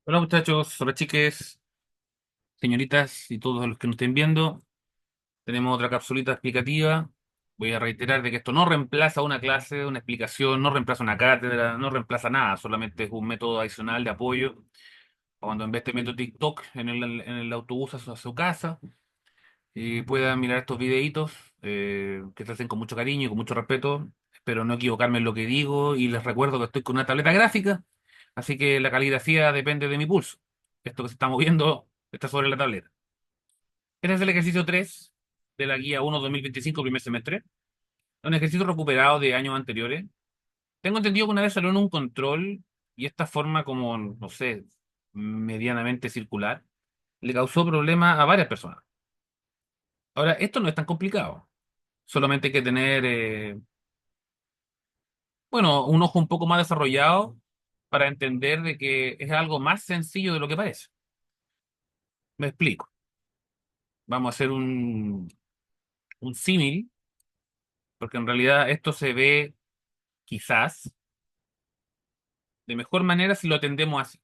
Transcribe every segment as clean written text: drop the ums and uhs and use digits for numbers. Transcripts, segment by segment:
Hola muchachos, hola chiques, señoritas y todos los que nos estén viendo. Tenemos otra capsulita explicativa. Voy a reiterar de que esto no reemplaza una clase, una explicación, no reemplaza una cátedra, no reemplaza nada, solamente es un método adicional de apoyo. Cuando en vez de meto TikTok en el autobús a su casa y puedan mirar estos videitos que se hacen con mucho cariño y con mucho respeto. Espero no equivocarme en lo que digo y les recuerdo que estoy con una tableta gráfica, así que la caligrafía depende de mi pulso. Esto que se está moviendo está sobre la tableta. Este es el ejercicio 3 de la guía 1 2025 primer semestre. Un ejercicio recuperado de años anteriores. Tengo entendido que una vez salió en un control y esta forma como, no sé, medianamente circular, le causó problemas a varias personas. Ahora, esto no es tan complicado. Solamente hay que tener, bueno, un ojo un poco más desarrollado para entender de que es algo más sencillo de lo que parece. Me explico. Vamos a hacer un símil, porque en realidad esto se ve quizás de mejor manera si lo atendemos así.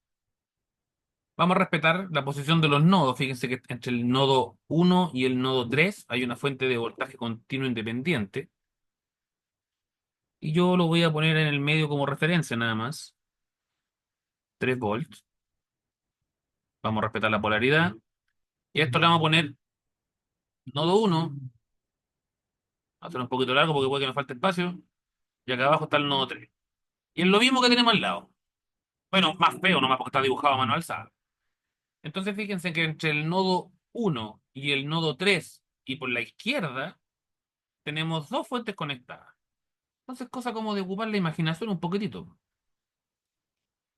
Vamos a respetar la posición de los nodos. Fíjense que entre el nodo uno y el nodo 3 hay una fuente de voltaje continuo independiente. Y yo lo voy a poner en el medio como referencia nada más. 3 volts. Vamos a respetar la polaridad. Y a esto le vamos a poner nodo uno. Va a ser un poquito largo porque puede que me falte espacio. Y acá abajo está el nodo 3. Y es lo mismo que tenemos al lado. Bueno, más feo nomás porque está dibujado a mano alzada. Entonces fíjense que entre el nodo uno y el nodo 3 y por la izquierda tenemos dos fuentes conectadas. Entonces, cosa como de ocupar la imaginación un poquitito.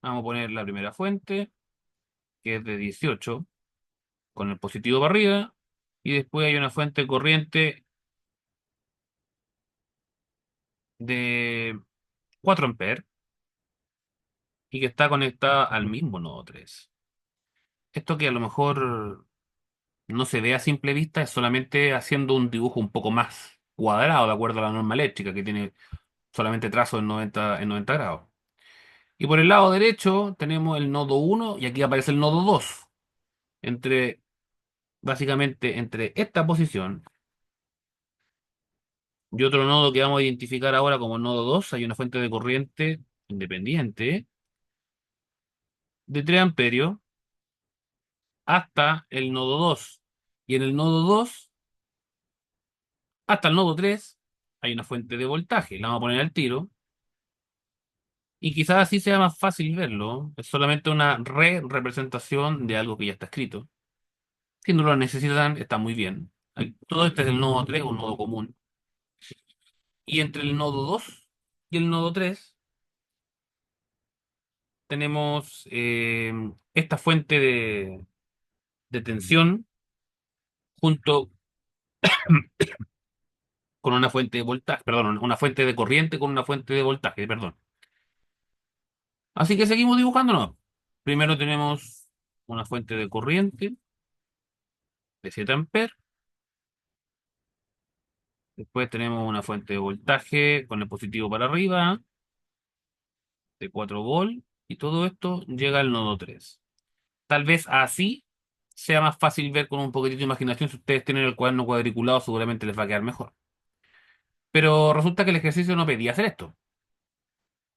Vamos a poner la primera fuente, que es de 18 con el positivo para arriba, y después hay una fuente corriente de 4 amperes y que está conectada al mismo nodo 3. Esto que a lo mejor no se ve a simple vista es solamente haciendo un dibujo un poco más cuadrado, de acuerdo a la norma eléctrica, que tiene solamente trazo en 90 grados. Y por el lado derecho tenemos el nodo uno y aquí aparece el nodo 2. Entre, básicamente, entre esta posición y otro nodo que vamos a identificar ahora como nodo 2 hay una fuente de corriente independiente de 3 amperios hasta el nodo 2. Y en el nodo 2 hasta el nodo 3 hay una fuente de voltaje. La vamos a poner al tiro. Y quizás así sea más fácil verlo. Es solamente una representación de algo que ya está escrito. Si no lo necesitan, está muy bien. Todo este es el nodo 3, un nodo común. Y entre el nodo 2 y el nodo 3 tenemos esta fuente de tensión junto con una fuente de voltaje, perdón, una fuente de corriente con una fuente de voltaje, perdón. Así que seguimos dibujándonos. Primero tenemos una fuente de corriente de 7 amperes. Después tenemos una fuente de voltaje con el positivo para arriba de 4 volts. Y todo esto llega al nodo 3. Tal vez así sea más fácil ver con un poquitito de imaginación. Si ustedes tienen el cuaderno cuadriculado, seguramente les va a quedar mejor. Pero resulta que el ejercicio no pedía hacer esto.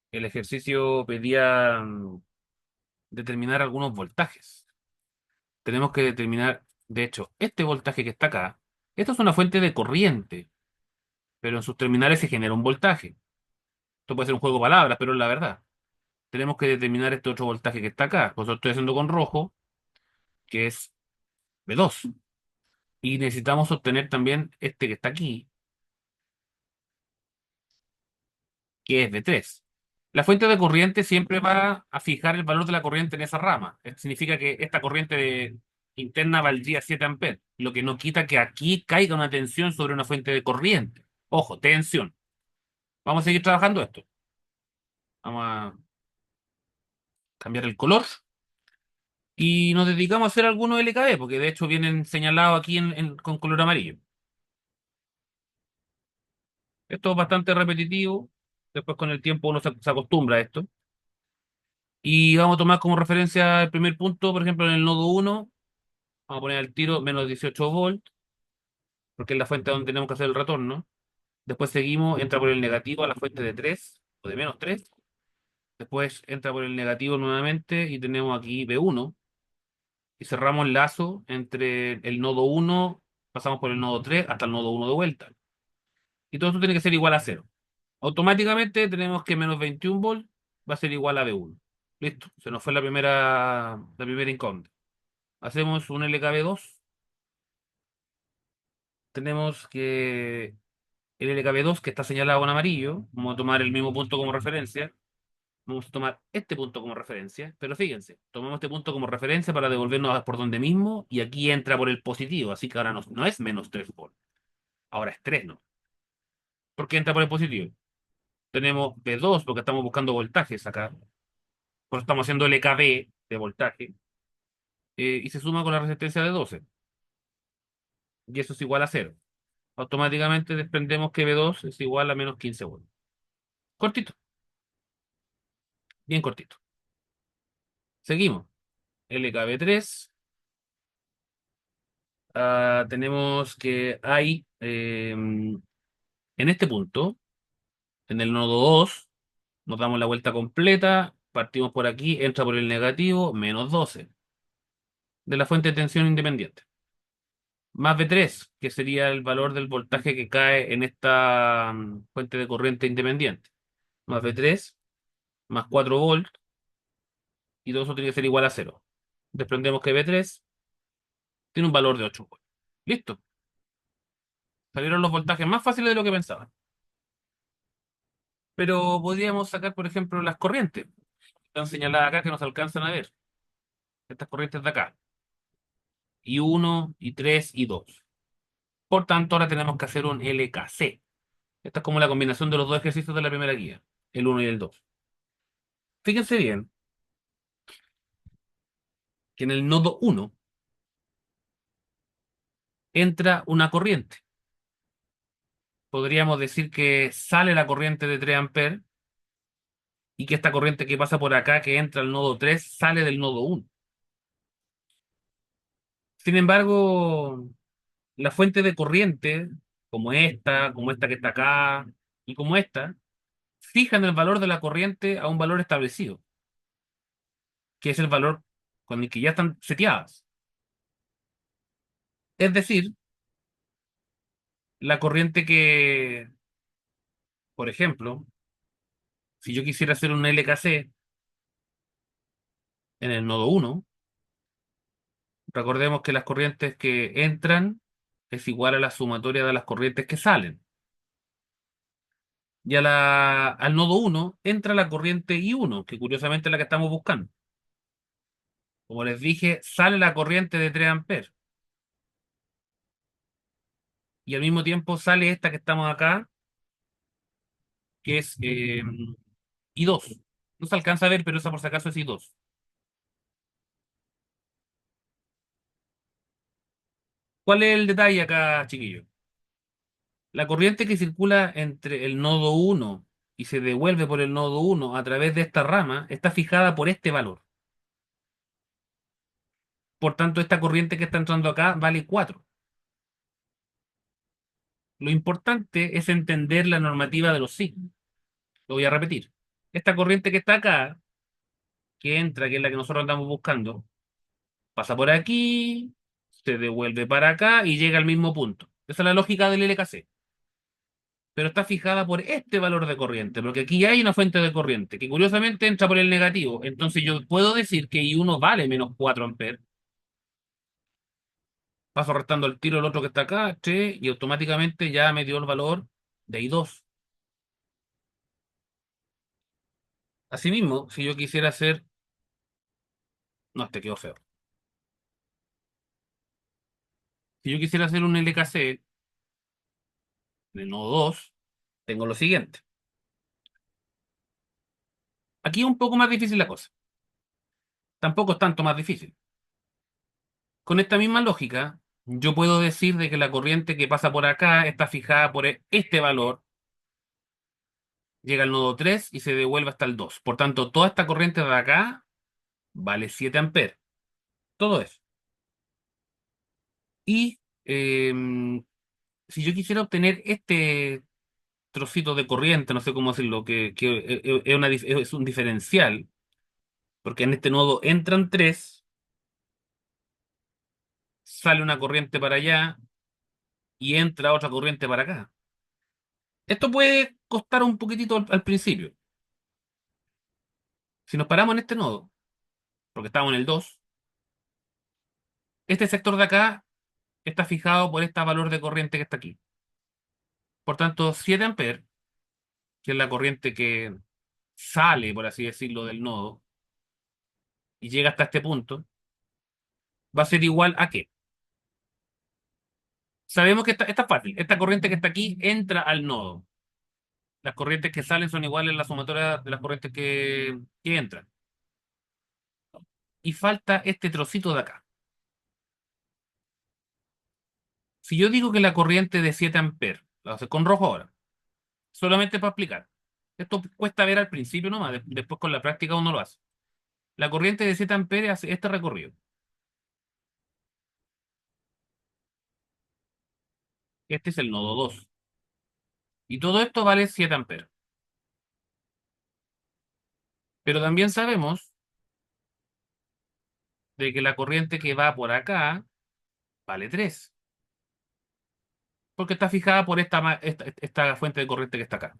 El ejercicio pedía determinar algunos voltajes. Tenemos que determinar, de hecho, este voltaje que está acá. Esto es una fuente de corriente, pero en sus terminales se genera un voltaje. Esto puede ser un juego de palabras, pero es la verdad. Tenemos que determinar este otro voltaje que está acá. Pues lo estoy haciendo con rojo, que es B2. Y necesitamos obtener también este que está aquí, que es B3. La fuente de corriente siempre va a fijar el valor de la corriente en esa rama. Significa que esta corriente interna valdría 7 amperes, lo que no quita que aquí caiga una tensión sobre una fuente de corriente. Ojo, tensión. Vamos a seguir trabajando esto. Vamos a cambiar el color y nos dedicamos a hacer algunos LKE, porque de hecho vienen señalados aquí con color amarillo. Esto es bastante repetitivo. Después con el tiempo uno se acostumbra a esto. Y vamos a tomar como referencia el primer punto, por ejemplo, en el nodo uno vamos a poner al tiro menos 18 volts, porque es la fuente donde tenemos que hacer el retorno. Después seguimos, entra por el negativo a la fuente de 3 o de menos 3. Después entra por el negativo nuevamente y tenemos aquí B1. Y cerramos el lazo entre el nodo uno, pasamos por el nodo 3 hasta el nodo uno de vuelta. Y todo esto tiene que ser igual a cero. Automáticamente tenemos que menos 21 volts va a ser igual a B1. Listo, se nos fue la primera incógnita. Hacemos un LKB2. Tenemos que el LKB2 que está señalado en amarillo, vamos a tomar el mismo punto como referencia. Vamos a tomar este punto como referencia, pero fíjense, tomamos este punto como referencia para devolvernos por donde mismo y aquí entra por el positivo, así que ahora no es menos 3 volts, ahora es 3, ¿no? ¿Por qué entra por el positivo? Tenemos B2 porque estamos buscando voltajes acá, por eso estamos haciendo LKB de voltaje, y se suma con la resistencia de 12, y eso es igual a cero. Automáticamente desprendemos que B2 es igual a menos 15 volts. Cortito, bien cortito. Seguimos. LKB3. Tenemos que hay en este punto, en el nodo 2 nos damos la vuelta completa, partimos por aquí, entra por el negativo, menos 12 de la fuente de tensión independiente. Más V3, que sería el valor del voltaje que cae en esta fuente de corriente independiente. Más V3, más 4 volts, y todo eso tiene que ser igual a cero. Desprendemos que V3 tiene un valor de 8 volts. Listo. Salieron los voltajes más fáciles de lo que pensaba. Pero podríamos sacar, por ejemplo, las corrientes. Están señaladas acá que nos alcanzan a ver. Estas corrientes de acá. Y uno y 3 y 2. Por tanto, ahora tenemos que hacer un LKC. Esta es como la combinación de los dos ejercicios de la primera guía, el uno y el 2. Fíjense bien que en el nodo uno entra una corriente. Podríamos decir que sale la corriente de 3 amperes y que esta corriente que pasa por acá, que entra al nodo 3 sale del nodo uno. Sin embargo, la fuente de corriente, como esta que está acá y como esta, fijan el valor de la corriente a un valor establecido, que es el valor con el que ya están seteadas. Es decir, la corriente que, por ejemplo, si yo quisiera hacer un LKC en el nodo uno, recordemos que las corrientes que entran es igual a la sumatoria de las corrientes que salen. Y al nodo uno entra la corriente I1, que curiosamente es la que estamos buscando. Como les dije, sale la corriente de 3 amperes. Y al mismo tiempo sale esta que estamos acá, que es I2. No se alcanza a ver, pero esa por si acaso es I2. ¿Cuál es el detalle acá, chiquillo? La corriente que circula entre el nodo uno y se devuelve por el nodo uno a través de esta rama está fijada por este valor. Por tanto, esta corriente que está entrando acá vale 4. Lo importante es entender la normativa de los signos. Lo voy a repetir. Esta corriente que está acá, que entra, que es la que nosotros andamos buscando, pasa por aquí, se devuelve para acá y llega al mismo punto. Esa es la lógica del LKC. Pero está fijada por este valor de corriente, porque aquí hay una fuente de corriente que curiosamente entra por el negativo. Entonces yo puedo decir que I1 vale menos 4 amperes. Paso restando el tiro el otro que está acá, che, y automáticamente ya me dio el valor de I2. Asimismo, si yo quisiera hacer... No, este quedó feo. Si yo quisiera hacer un LKC de nodo 2, tengo lo siguiente. Aquí es un poco más difícil la cosa. Tampoco es tanto más difícil. Con esta misma lógica, yo puedo decir de que la corriente que pasa por acá está fijada por este valor, llega al nodo 3 y se devuelve hasta el 2. Por tanto, toda esta corriente de acá vale 7 amperes. Todo eso. Y si yo quisiera obtener este trocito de corriente, no sé cómo decirlo, que es, es un diferencial, porque en este nodo entran tres, sale una corriente para allá y entra otra corriente para acá. Esto puede costar un poquitito al principio. Si nos paramos en este nodo, porque estamos en el 2, este sector de acá está fijado por este valor de corriente que está aquí. Por tanto, 7 amperes, que es la corriente que sale, por así decirlo, del nodo y llega hasta este punto, va a ser igual a ¿qué? Sabemos que está fácil. Esta corriente que está aquí entra al nodo. Las corrientes que salen son iguales a la sumatoria de las corrientes que entran. Y falta este trocito de acá. Si yo digo que la corriente de 7 amperes, la voy a hacer con rojo ahora, solamente para explicar. Esto cuesta ver al principio nomás, después con la práctica uno lo hace. La corriente de 7 amperes hace este recorrido. Este es el nodo 2. Y todo esto vale 7 amperes. Pero también sabemos de que la corriente que va por acá vale 3, porque está fijada por esta fuente de corriente que está acá.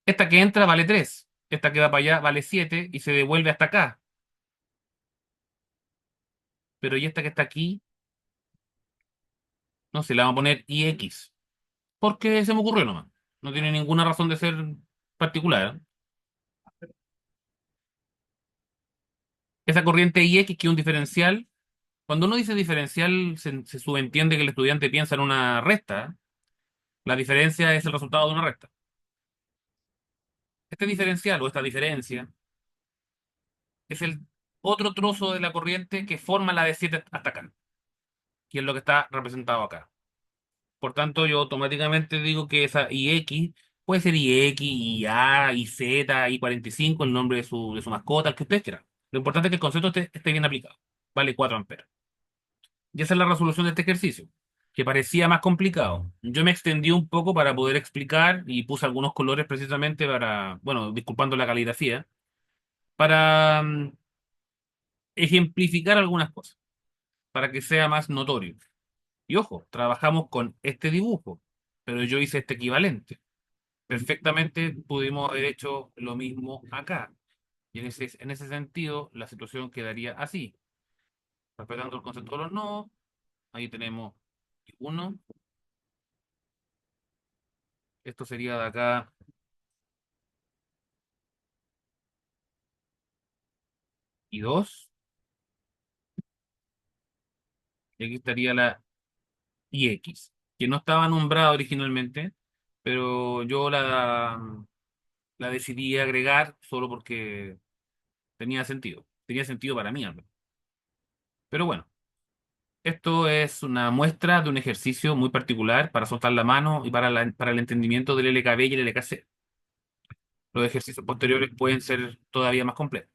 Esta que entra vale 3, esta que va para allá vale 7 y se devuelve hasta acá. Pero y esta que está aquí, no sé, la vamos a poner IX, porque se me ocurrió nomás. No tiene ninguna razón de ser particular, ¿eh? Esa corriente IX, que es un diferencial, cuando uno dice diferencial, se subentiende que el estudiante piensa en una recta. La diferencia es el resultado de una recta. Este diferencial o esta diferencia es el otro trozo de la corriente que forma la de 7 hasta acá, que es lo que está representado acá. Por tanto, yo automáticamente digo que esa IX puede ser IX, IA, IZ, I45, el nombre de su mascota, el que ustedes quieran. Lo importante es que el concepto esté bien aplicado. Vale 4 amperes. Y esa es la resolución de este ejercicio, que parecía más complicado. Yo me extendí un poco para poder explicar y puse algunos colores precisamente para, bueno, disculpando la caligrafía, para ejemplificar algunas cosas, para que sea más notorio. Y ojo, trabajamos con este dibujo, pero yo hice este equivalente. Perfectamente pudimos haber hecho lo mismo acá. Y en ese sentido, la situación quedaría así. Respetando el concepto de los nodos, ahí tenemos uno. Esto sería de acá y dos. Y aquí estaría la IX, que no estaba nombrada originalmente, pero yo la decidí agregar solo porque tenía sentido. Tenía sentido para mí, al menos. Pero bueno, esto es una muestra de un ejercicio muy particular para soltar la mano y para el entendimiento del LKB y el LKC. Los ejercicios posteriores pueden ser todavía más complejos.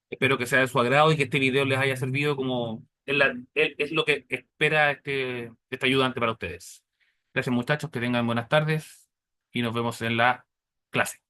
Espero que sea de su agrado y que este video les haya servido como es lo que espera este ayudante para ustedes. Gracias muchachos, que tengan buenas tardes y nos vemos en la clase.